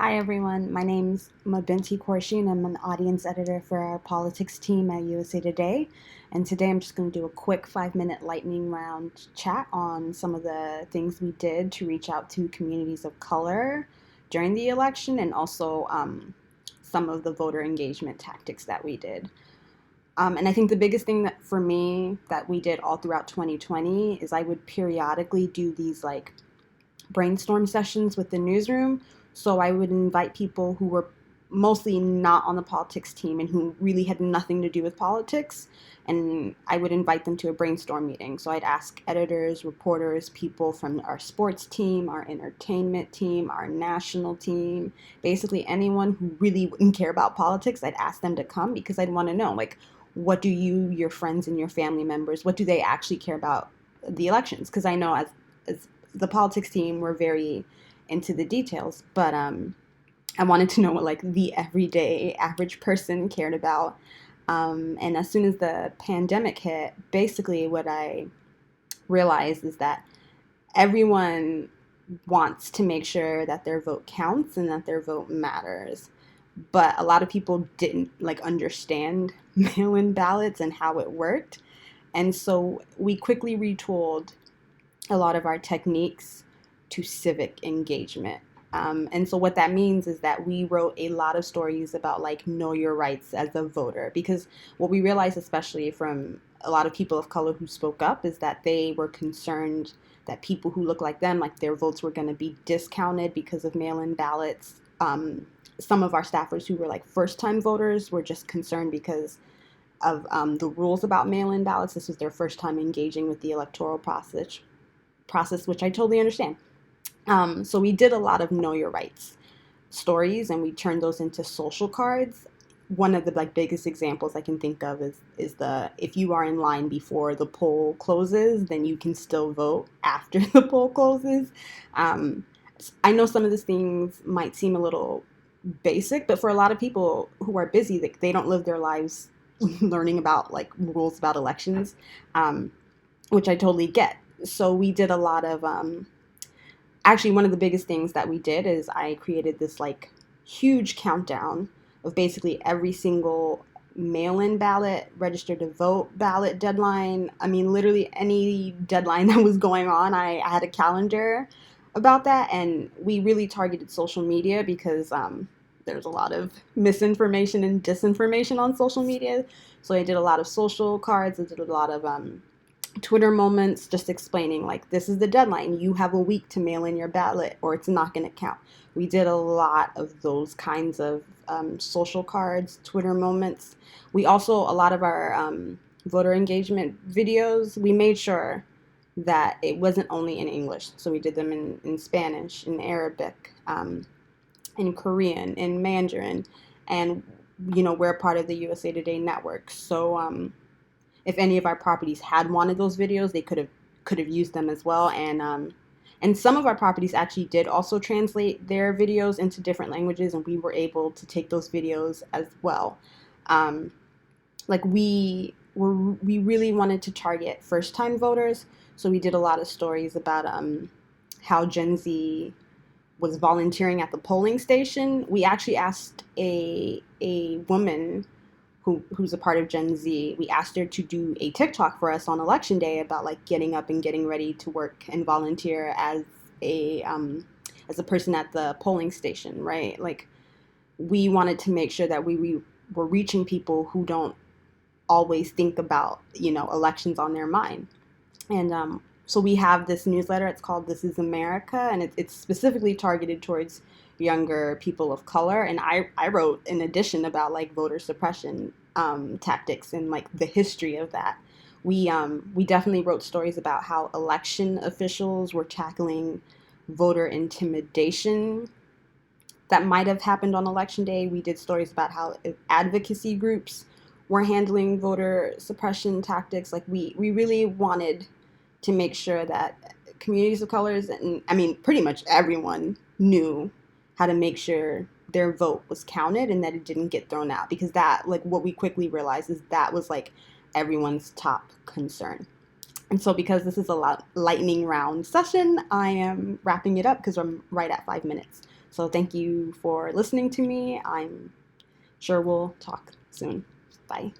Hi everyone, my name's Mabinti Korshi and I'm an audience editor for our politics team at USA Today. And today I'm just going to do a quick 5-minute lightning round chat on some of the things we did to reach out to communities of color during the election and also some of the voter engagement tactics that we did. And I think the biggest thing that for me that we did all throughout 2020 is I would periodically do these like brainstorm sessions with the newsroom. So I would invite people who were mostly not on the politics team and who really had nothing to do with politics. And I would invite them to a brainstorm meeting. So I'd ask editors, reporters, people from our sports team, our entertainment team, our national team, basically anyone who really wouldn't care about politics, I'd ask them to come because I'd want to know, like, what do you, your friends, and your family members, what do they actually care about the elections? Because I know as the politics team were very into the details, but I wanted to know what like the everyday average person cared about. And as soon as the pandemic hit, basically what I realized is that everyone wants to make sure that their vote counts and that their vote matters. But a lot of people didn't like understand mail-in ballots and how it worked. And so we quickly retooled a lot of our techniques to civic engagement. And so what that means is that we wrote a lot of stories about like know your rights as a voter, because what we realized, especially from a lot of people of color who spoke up, is that they were concerned that people who look like them, like their votes were going to be discounted because of mail-in ballots. Some of our staffers who were like first-time voters were just concerned because of the rules about mail-in ballots. This was their first time engaging with the electoral process, which I totally understand. So we did a lot of know your rights stories, and we turned those into social cards. One of the like biggest examples I can think of is the if you are in line before the poll closes, then you can still vote after the poll closes. Um, I know some of these things might seem a little basic, but for a lot of people who are busy, they don't live their lives learning about like rules about elections, which I totally get. So we did a lot of actually one of the biggest things that we did is I created this like huge countdown of basically every single mail-in ballot, register to vote ballot deadline. I mean, literally any deadline that was going on, I had a calendar about that. And we really targeted social media because there's a lot of misinformation and disinformation on social media. So I did a lot of social cards. I did a lot of Twitter moments just explaining like this is the deadline. You have a week to mail in your ballot or it's not going to count. We did a lot of those kinds of social cards, Twitter moments. We also, a lot of our voter engagement videos, we made sure that it wasn't only in English. So we did them in Spanish, in Arabic, in Korean, in Mandarin. And, you know, we're part of the USA Today network. So if any of our properties had wanted those videos, they could have used them as well. And some of our properties actually did also translate their videos into different languages, and we were able to take those videos as well. Like we really wanted to target first time voters, so we did a lot of stories about how Gen Z was volunteering at the polling station. We actually asked a woman who's a part of Gen Z. We asked her to do a TikTok for us on election day about like getting up and getting ready to work and volunteer as a person at the polling station, right? Like we wanted to make sure that we were reaching people who don't always think about, you know, elections on their mind. And so we have this newsletter. It's called This Is America, and it's specifically targeted towards younger people of color. And I wrote an edition about like voter suppression tactics and like the history of that. We definitely wrote stories about how election officials were tackling voter intimidation that might have happened on election day. We did stories about how advocacy groups were handling voter suppression tactics. Like we really wanted to make sure that communities of colors, and I mean pretty much everyone, knew how to make sure their vote was counted and that it didn't get thrown out, because that, like, what we quickly realized is that was like everyone's top concern. And so because this is a lightning round session, I am wrapping it up because I'm right at 5 minutes. So thank you for listening to me. I'm sure we'll talk soon. Bye.